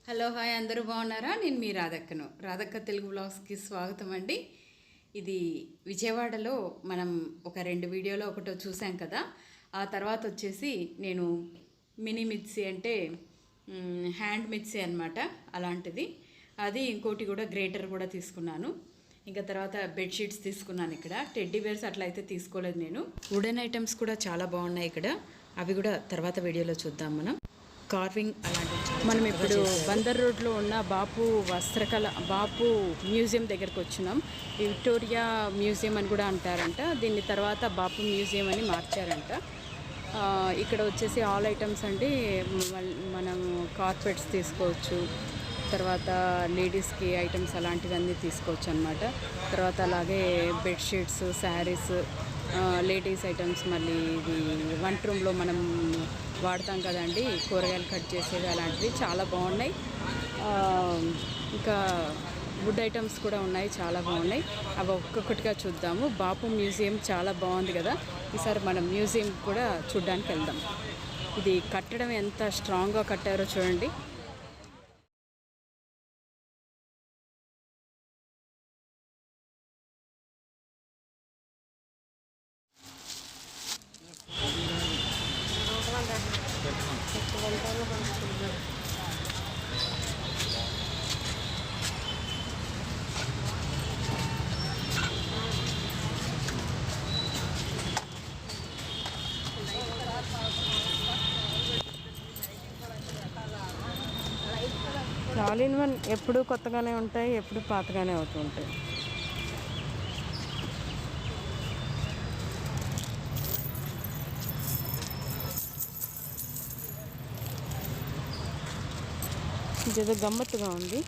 Hello hi అందరూ బాగున్నారా? నేను మీ రాధక్క తెలుగు బ్లాగ్స్కి స్వాగతం అండి. ఇది విజయవాడలో మనం ఒక 2 వీడియోలో ఒకటో చూసాం కదా. ఆ తర్వాత వచ్చేసి నేను మినీ మిక్సీ అంటే హ్యాండ్ మిక్సీ అనమాట, అలాంటిది. అది ఇంకోటి కూడా గ్రేటర్ కూడా తీసుకున్నాను. ఇంకా తర్వాత బెడ్షీట్స్ తీసుకున్నాను. ఇక్కడ టెడ్డీ బేర్స్ అట్లా అయితే తీసుకోలేదు నేను. వుడెన్ ఐటమ్స్ కూడా చాలా బాగున్నాయి ఇక్కడ. అవి కూడా తర్వాత వీడియోలో చూద్దాం. కార్వింగ్ అలాంటివి మనం ఇప్పుడు బందర్ రోడ్లో ఉన్న బాపు మ్యూజియం దగ్గరకు వచ్చినాం. విక్టోరియా మ్యూజియం అని కూడా అంటారంట. దీన్ని తర్వాత బాపు మ్యూజియం అని మార్చారంట. ఇక్కడ వచ్చేసి ఆల్ ఐటమ్స్ అండి. మనం కార్పెట్స్ తీసుకోవచ్చు, తర్వాత లేడీస్కి ఐటమ్స్ అలాంటివన్నీ తీసుకోవచ్చు అనమాట. తర్వాత అలాగే బెడ్షీట్స్, శారీస్, లేడీస్ ఐటమ్స్, మళ్ళీ ఇది వంట రూమ్లో మనం వాడతాం కదండి, కూరగాయలు కట్ చేసేవి, అలాంటివి చాలా బాగున్నాయి. ఇంకా వుడ్ ఐటమ్స్ కూడా ఉన్నాయి, చాలా బాగున్నాయి. అవి ఒక్కొక్కటిగా చూద్దాము. బాపు మ్యూజియం చాలా బాగుంది కదా, ఈసారి మనం మ్యూజియం కూడా చూడ్డానికి వెళ్దాం. ఇది కట్టడం ఎంత స్ట్రాంగ్గా కట్టారో చూడండి. ఆల్ ఇన్ వన్ ఎప్పుడు కొత్తగానే ఉంటాయి, ఎప్పుడు పాతగానే అవుతూ ఉంటాయి. ఇదేదో గమ్మత్తుగా ఉంది.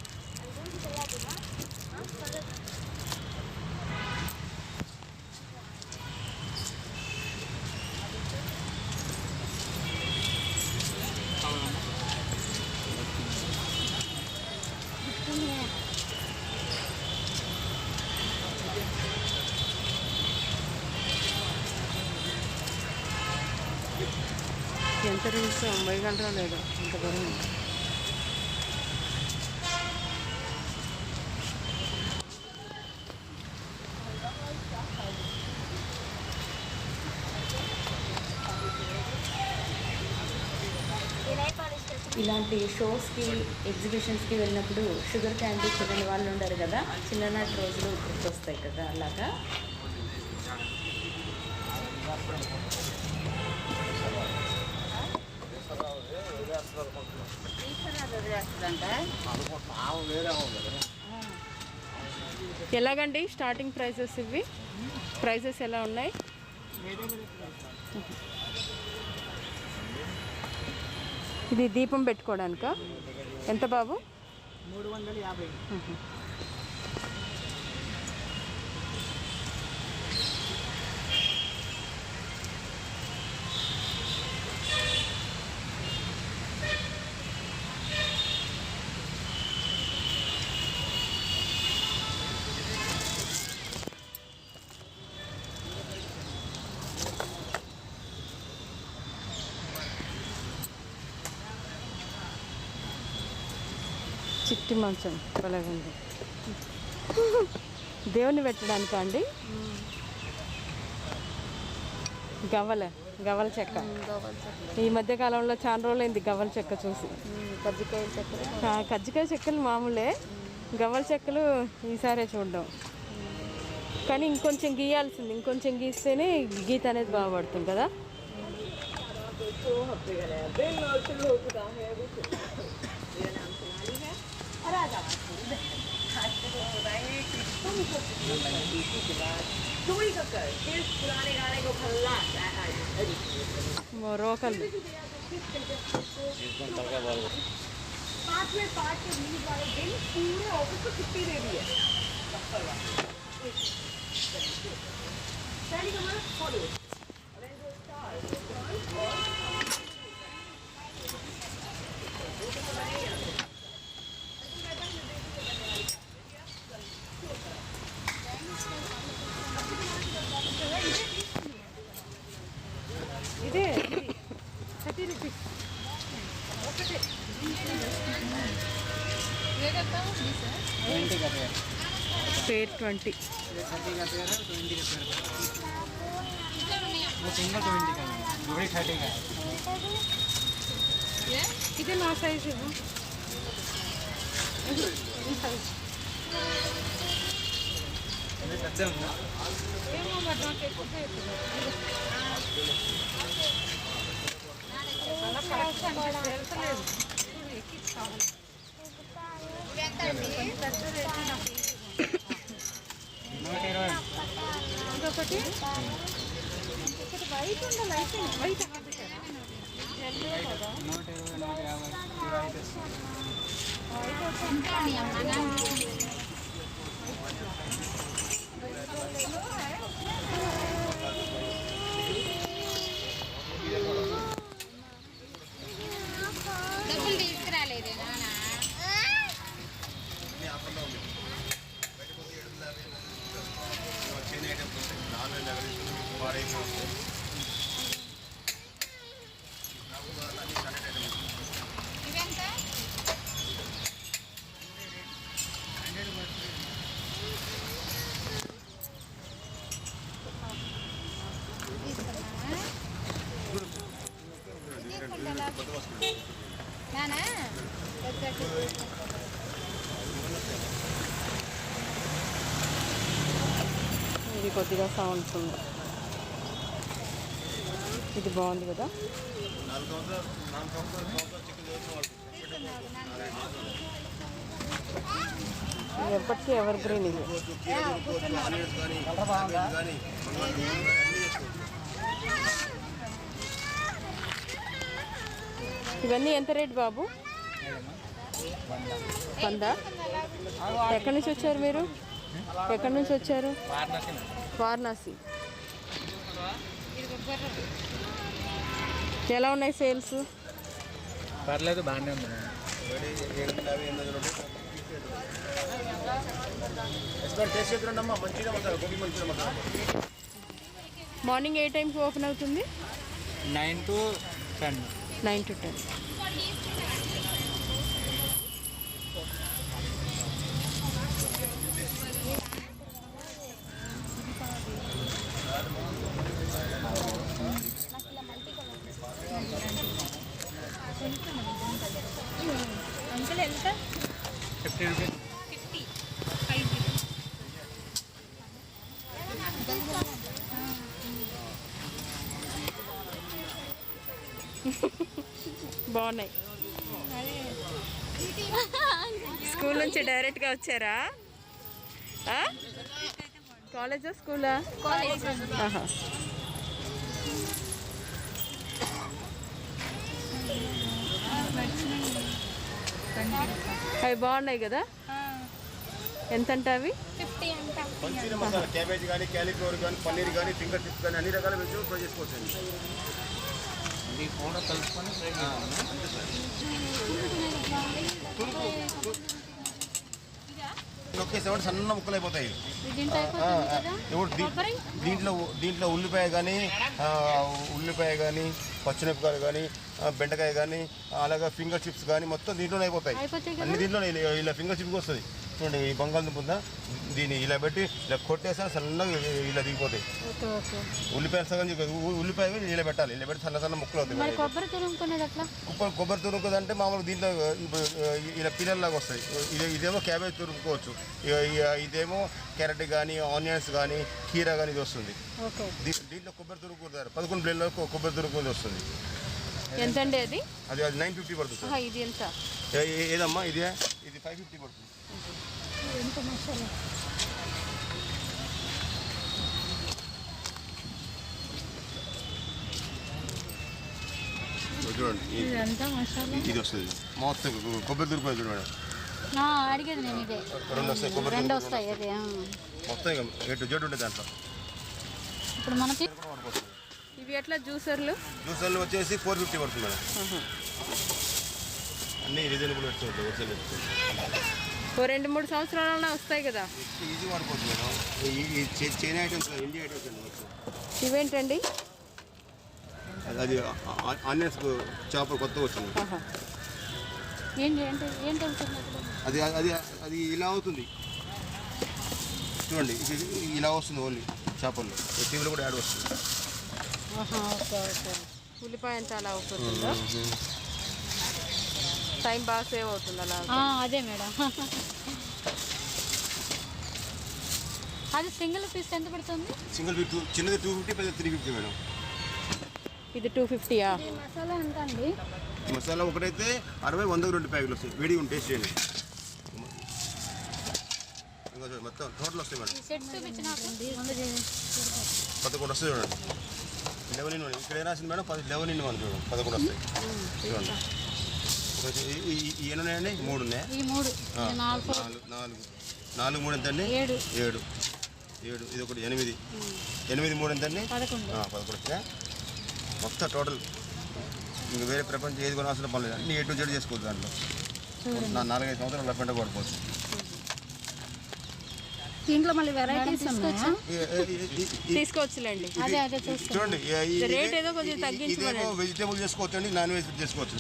ఎంత నిమిషం వేయగలరా లేదా, అంత బరువు. ఇలాంటి షోస్కి, ఎగ్జిబిషన్స్కి వెళ్ళినప్పుడు షుగర్ క్యాండీ తినని వాళ్ళు ఉండరు కదా, చిన్ననాటి రోజులు గుర్తొస్తాయి కదా, అలాగా. ఎలాగండి స్టార్టింగ్ ప్రైజెస్? ఇవి ప్రైజెస్ ఎలా ఉన్నాయి? ఇది దీపం పెట్టుకోవడానికా? ఎంత బాబు? 350. చిట్టి మంచం అలాగండి. దేవుని పెట్టడానికా అండి? గవ్వల చెక్క. ఈ మధ్య కాలంలో చాలా రోజులైంది గవ్వల చెక్క చూసి. కజ్జికాయ చెక్కలు మామూలే, గవ్వల చెక్కలు ఈసారే చూడడం. కానీ ఇంకొంచెం గీయాల్సింది, ఇంకొంచెం గీస్తేనే గీత అనేది బాగుపడుతుంది కదా. రోకల్ ఇదే 30 రూపీస్ ఒకటే. 20 का पेयर, पेयर 20। ये 30 का पेयर है, 20 का पेयर। वो सिंगल 20 का है, जोड़ी 30 का है। ఇది నా సైజ్ ఇవ్వు ఈ సైజ్ ఇది పెద్ద ఉందా? ఏమో మరి నాకు ఎక్కువ అలా కలెక్షన్ తెలుసలేదు ఎక్కి కావాలి ఇదొకటి వైట్ ఉండాలి అయితే వైట్ 150 డబ్బులు తీసుకురాలేదే నాన్న ఇవెంత నానా ఇది కొద్దిగా సౌండ్స్ ఉంది ఇది బాగుంది కదా ఇది ఎప్పటికీ ఎవర్ గ్రీన్ ఇది ఇవన్నీ ఎంత రేట్ బాబు 100 ఎక్కడి నుంచి వచ్చారు మీరు ఎక్కడి నుంచి వచ్చారు వారణాసి ఎలా ఉన్నాయి సేల్స్ పర్లేదు బాగానే ఉంది మార్నింగ్ ఏ టైంకి ఓపెన్ అవుతుంది 9 to 10 9 to 10 అంకుల్ ఎంత 50 రూపీస్ 50 బాగున్నాయి స్కూల్ నుంచి డైరెక్ట్గా వచ్చారా కాలేజా స్కూలా కాలేజ్ ఆహా అవి బాగున్నాయి కదా ఎంత అంటే అవి 50 అంట మంచిగా మసాలా క్యాబేజ్ కానీ క్యాలీఫ్లవర్ కానీ పన్నీర్ కానీ ఫింగర్ చిప్స్ కానీ అన్ని రకాల వెజ్ ఫ్రై చేసుకోవచ్చండి ఇది కూడా కలుపుకొని ఫ్రై నొక్కేసేవాడు సన్న ముక్కలు అయిపోతాయి దీంట్లో అయిపోతుంది కదా ఇప్పుడు దీంట్లో ఉల్లిపాయ కానీ పచ్చిమిరపకాయలు కానీ బెండకాయ కానీ అలాగే ఫింగర్ చిప్స్ కానీ మొత్తం దీంట్లోనే అయిపోతాయి అన్ని దీంట్లోనే ఇలా ఫింగర్ చిప్స్ వస్తుంది చూడండి ఈ బంగాళదుంప ఉందా దీన్ని ఇలా పెట్టి ఇలా కొట్టేసా సన్నగా ఇలా దిగిపోతాయి ఉల్లిపాయలు సగం ఉల్లిపాయ ఇలా పెట్టాలి ఇలా పెట్టి సన్న ముక్కలు అవుతాయి కొబ్బరి తురుముకునేది అట్లా కొబ్బరి తురుముకుంది అంటే మామూలుగా దీంట్లో ఇలా పిల్లల్లాగా వస్తాయి ఇదేమో క్యాబేజ్ తురుముకోవచ్చు ఇదేమో క్యారెట్ కానీ ఆనియన్స్ కానీ కీరా కానీ ఇది వస్తుంది దీంట్లో కొబ్బరి తురుముకుంటారు 11 ప్లేట్లో కొబ్బరి తురుముకుంది వస్తుంది ఎంత అండి అది అది 950 పడుతుంది ఇది ఎంత ఏదమ్మా ఇది 550 పడుతుంది చూడండి ఇది వస్తుంది మొత్తం కొబ్బరి తురుపు చూడండి అడిగేది నేను ఇదే 2 వస్తాయి కొబ్బరి రెండు వస్తాయి అదే మొత్తం ఇక ఎటు జోడు ఉంటుంది దాంట్లో ఇప్పుడు మనకి ఇవి ఎట్లా జ్యూసర్లు జ్యూసర్లు వచ్చేసి 450 పడుతుంది మేడం అన్నీ రీజనబుల్ పెట్టుకోవచ్చు హోల్సేల్ పెట్టుకోవచ్చు ఓ 2-3 సంవత్సరాలన్నా వస్తాయి కదా ఈజీ వాడుకోవచ్చు మేడం ఈ చైనా ఐటమ్స్ ఇండియా ఐటమ్స్ అండి మొత్తం ఇవేంటండి అది ఆనియన్స్ చాపర్ కొత్తగా వచ్చింది ఏంటి ఏంటి ఏంటి అవుతుంది అసలు? అది అది అది ఇలా అవుతుంది చూడండి, ఇలా వస్తుంది ఓన్లీ చేపల్లో. టీవీలో కూడా యాడ్ వస్తుంది. Okay okay. ఉల్లిపాయ ఎంత అలా అవుతుందో టైం బాగా సేవ్ అవుతుంది అలా. అదే మేడం. అది సింగిల్ పీస్ ఎంత పడుతుంది? సింగిల్ పీస్ చిన్నది 250, పెద్ద 350 మేడం. ఇది 250యా? మసాలా ఎంత అండి? మసాలా ఒకటైతే 60, 100 2 ప్యాకెట్లు వస్తాయి. వేడిగా ఉంటే టేస్ట్ చేయండి. ఇంకా చూడండి మొత్తం టోటల్ వస్తాయి మేడం. సెట్ చూపించిన 11 వస్తాయి చూడండి. 11 ఇన్ 1 ఇక్కడ ఏం రాసింది మేడం? 11 ఇన్ 1 చూడండి, 11 వస్తాయి చూడండి. ఈ ఎన్ని ఉన్నాయండి? 3 ఉన్నాయి. ఈ 3 4 3 ఎంతండి? 7. ఇది ఒకటి 8. 8 3 ఎంతండి? 11 వచ్చాయి మొత్తం టోటల్. ఇంక వేరే ప్రపంచం ఏది కొనాల్సిన పని లేదు, అన్ని A to Z చేసుకోవచ్చు దాంట్లో. 4-5 సంవత్సరాలు అలా పెంట పడిపోవచ్చు. దీంట్లో మళ్ళీ వెరైటీస్ తీసుకోవచ్చులేండి. చూడండి రేట్ ఏదో కొంచెం ఇదేమో వెజిటేబుల్ చేసుకోవచ్చు అండి, నాన్ వెజ్ చేసుకోవచ్చు.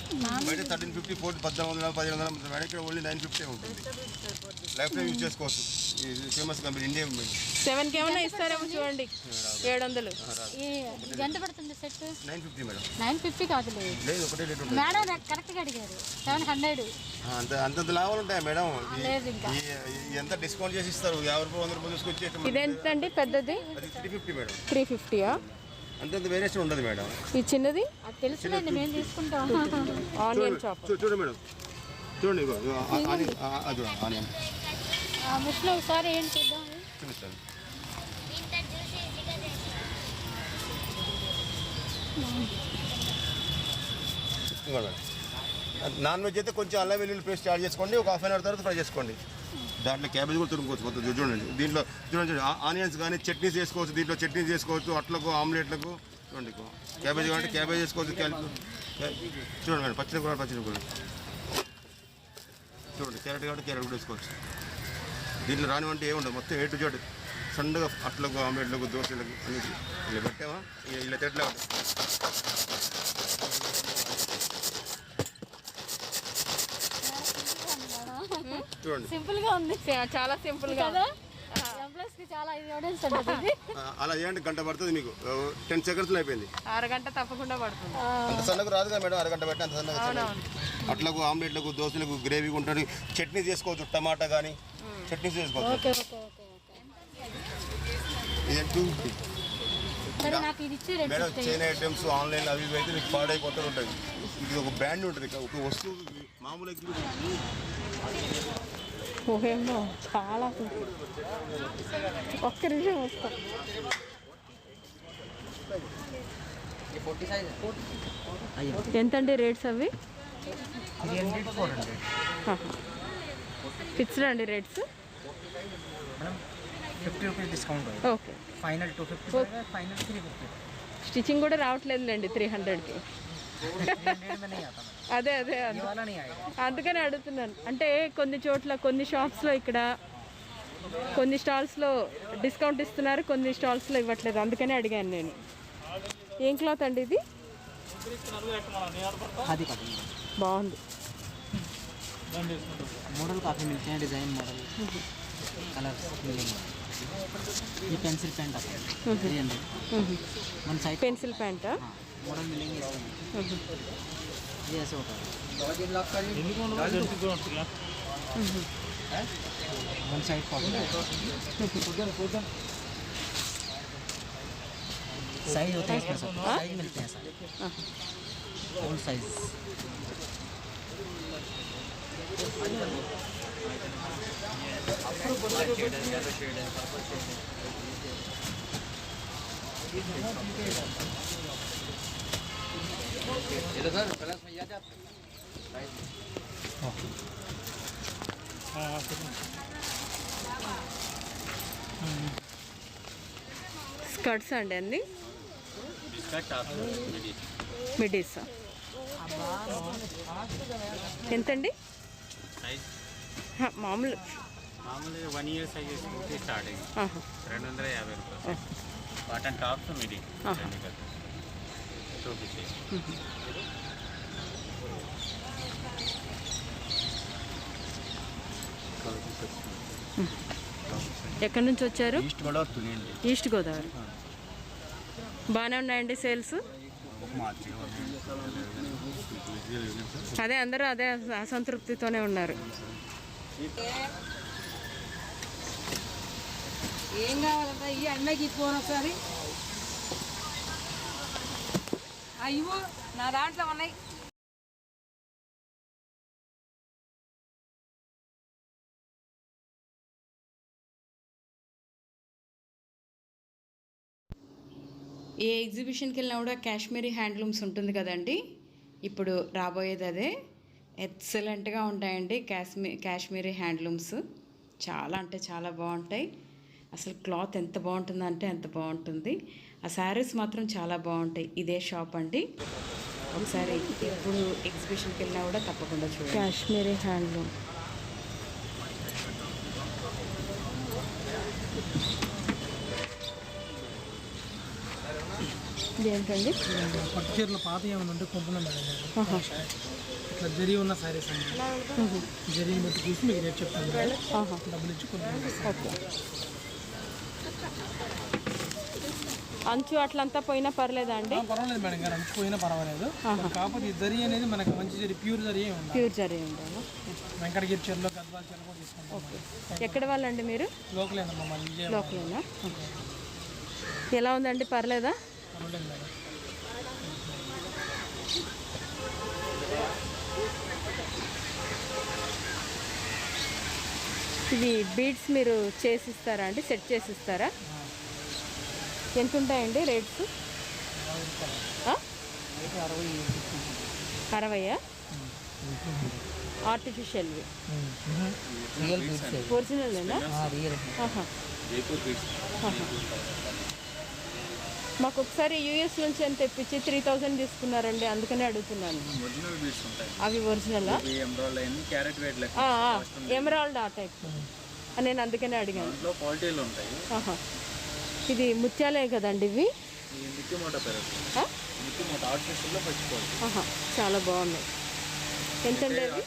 బయట 1350, 1400, 1500 మేడం, ఇక్కడ ఓన్లీ 950 ఉంటుంది. లైఫ్ టైం యూజ్ చేసుకోవచ్చు. Famous company India. 7కి ఏమైనా ఇస్తారేమో చూడండి. 700. ఎంత పడుతుంది సెట్? 950 మేడం. 950 కాదు లేదు, ఒకటే రేట్ ఉంటుంది మేడం, కరెక్ట్గా అడిగారు. 700. అంతంత లాభాలు ఉంటాయి మేడం. లేదు ఇంకా ఎంత డిస్కౌంట్ చేసి ఇస్తారు? 50 రూపాయలు 100 రూపాయలు తీసుకొచ్చి. ఇది ఎంతండి పెద్దది? అది 350 మేడం. 350యా? అంతంత వేరియేషన్ ఉండదు మేడం. ఈ చిన్నది అది తెలుసులేండి, మేము తీసుకుంటాం. Onion chop. చూడండి మేడం, చూడండి అది ఆనియన్ ముస్లో ఒకసారి ఏం చేద్దాం? చూపిస్తాను. మేడం నాన్ వెజ్ అయితే కొంచెం అల్లం వెల్లుల్లి పేస్ట్ యాడ్ చేసుకోండి. ఒక హాఫ్ అన్ అవర్ తర్వాత ఫ్రై చేసుకోండి. దాంట్లో క్యాబేజ్ కూడా తురుముకోవచ్చు మొత్తం. చూడండి దీంట్లో చూడండి ఆనియన్స్ కానీ చట్నీస్ చేసుకోవచ్చు. దీంట్లో చట్నీస్ చేసుకోవచ్చు, అట్లకు ఆమ్లెట్లకు. చూడండి క్యాబేజ్ కావాలంటే క్యాబేజ్ చేసుకోవచ్చు. చూడండి మేడం, పచ్చిన కూడా చూడండి. క్యారెట్ కాబట్టి క్యారెట్ కూడా వేసుకోవచ్చు. దీంట్లో రానివంటే ఏముండదు, మొత్తం A to Z సన్నగా అట్లకు ఆమ్లెట్లకు దోశలకు అన్నిటి ఇలా పెట్టామా ఇలా తెట్లా చూడండి. సింపుల్ గా ఉంది, చాలా సింపుల్ గా. చాలా ఉంటుంది. అలా చేయండి, గంట పడుతుంది మీకు. 10 seconds అయిపోయింది. అరగంట తప్పకుండా పడుతుంది. అంత సన్నగా రాదు కదా మేడం, అరగంట పెట్టి అంత సన్నగా. అట్లకు ఆమ్లెట్లకు దోశలకు గ్రేవీ ఉంటుంది. చట్నీ చేసుకోవచ్చు, టమాటా కానీ చట్నీ చేసుకోవచ్చు. ఇది 250 మేడం. చైనా ఐటమ్స్ ఆన్లైన్ అవి ఇవి అయితే మీకు పాడైపోతూ ఉంటుంది. ఇది ఒక బ్రాండ్ ఉంటుంది, ఒక వస్తువు మామూలు. ఓహేమో చాలా ఒక్క నిమిషం వస్తా. ఎంతండి రేట్స్ అవి? ఫిక్స్డ్ అండి rates? 50 rupees discount. Okay. Final 250, final 350. Stitching కూడా రావట్లేదులేండి 300కి. అదే అదే అందుకని అడుగుతున్నాను. అంటే కొన్ని చోట్ల కొన్ని షాప్స్లో ఇక్కడ కొన్ని స్టాల్స్లో డిస్కౌంట్ ఇస్తున్నారు, కొన్ని స్టాల్స్లో ఇవ్వట్లేదు. అందుకని అడిగాను నేను. ఏం క్లాత్ అండి ఇది? బాగుంది. मॉडल काफ़ी मिलते हैं, डिज़ाइन मॉडल कलर मिलेंगे. ये पेंसिल पेंट आता है, 300 one side pencil paint model मिलेंगे इसमें. ये ऐसे होता है, वन साइड कॉटन साइज होता है इसमें, सब साइज मिलते हैं सारे, ऑल साइज. స్కర్ట్స్ అండి అన్ని మిడీస్ ఎంతండి? మామూలు 1 year సైజ్ స్టార్టింగ్ 250 రూపాయలు. కాటన్ టాప్స్ మిడి చూపించి ఎక్కడి నుంచి వచ్చారు? ఈస్ట్ గోదావరి తునియండి. ఈస్ట్ గోదావరి. బాగానే ఉన్నాయండి సేల్స్? అదే అందరూ అదే అసంతృప్తితోనే ఉన్నారు. ఏం కావాలంటే ఈ అన్నకి ఫోన్ ఒకసారి అయ్యో నా దాంట్లో ఉన్నాయి. ఏ ఎగ్జిబిషన్కి వెళ్ళినా కూడా కాశ్మీరీ హ్యాండ్లూమ్స్ ఉంటుంది కదండి. ఇప్పుడు రాబోయేది అదే. ఎక్సలెంట్గా ఉంటాయండి కాశ్మీరీ హ్యాండ్లూమ్స్. చాలా అంటే చాలా బాగుంటాయి. అసలు క్లాత్ ఎంత బాగుంటుందంటే అంత బాగుంటుంది. ఆ శారీస్ మాత్రం చాలా బాగుంటాయి. ఇదే షాప్ అండి. ఒకసారి ఎప్పుడు ఎగ్జిబిషన్కి వెళ్ళినా కూడా తప్పకుండా చూడండి. కాశ్మీరీ హ్యాండ్లూమ్. ఇదేంటండి? పట్టు చీరలు పాత ఏమైనా ఉంటే కొంటున్నాం మేడం. ఇట్లా జరీ ఉన్న సారీస్ అండి. జరీని బట్టి చూసి మీకు రేట్ చెప్తాను. డబ్బులు ఇచ్చి కొంటున్నాం. ఓకే. అంచు అట్లంతా పోయినా పర్లేదా అండి? పర్వాలేదు మేడం గారు, అంచు పోయినా పర్వాలేదు. కాకపోతే ఈ జరీ అనేది మనకి మంచి జరీ, ప్యూర్ జరీ ఉండాలి. ప్యూర్ జరీ ఉండాలి. వెంకటగిరి చీరలో గద్వాల చీరలు కూడా తీసుకుంటాం. ఓకే. ఎక్కడ వాళ్ళండి మీరు? లోకలేనమ్మా మళ్ళీ. లోకలేనా? ఎలా ఉందండి? పర్లేదా? పర్వాలేదు మేడం. ఇవి బీడ్స్ మీరు చేసిస్తారా అండి? సెట్ చేసిస్తారా? ఎంత ఉంటాయండి రేట్స్? 60. ఆర్టిఫిషియల్వి ఒరిజినల్నా? మాకు ఒకసారి యూఎస్ నుంచి అని తెప్పించి 3000 తీసుకున్నారండి, అందుకనే అడుగుతున్నాను. అవి ఒరిజినలా? ఎమరాల్డ్ ఆ టైప్. నేను అందుకనే అడిగాను. ఇది ముత్యాలే కదండి ఇవి? చాలా బాగున్నాయి. ఎంతండి అవి?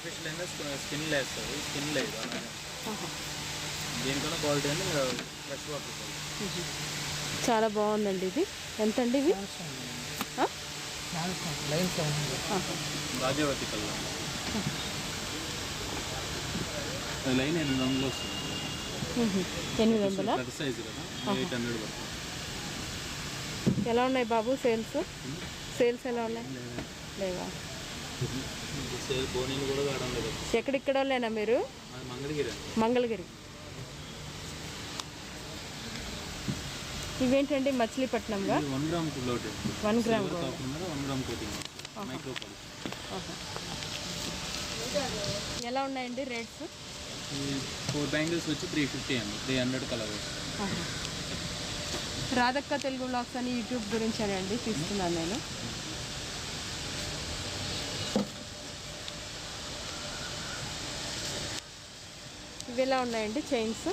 చాలా బాగుందండి ఇది. ఎంతండి ఇవి? లైన్ 800 వస్తుంది. 800. ఎలా ఉన్నాయి బాబు సేల్స్? సేల్స్ ఎలా ఉన్నాయి? లేవా? ఎక్కడిక్కడ లేనా మీరు? మంగళగిరి. ఇవేంటండి మచిలీపట్నంగా? 1 gram 1 gram. ఎలా ఉన్నాయండి రేట్స్? 4 బ్యాంగిల్స్ వచ్చి 350 అండి. 300 కలర్. రాధక్క తెలుగు వ్లాగ్స్ అని యూట్యూబ్ గురించి అండి తీస్తున్నాను నేను. ఇవి ఎలా ఉన్నాయండి చైన్స్?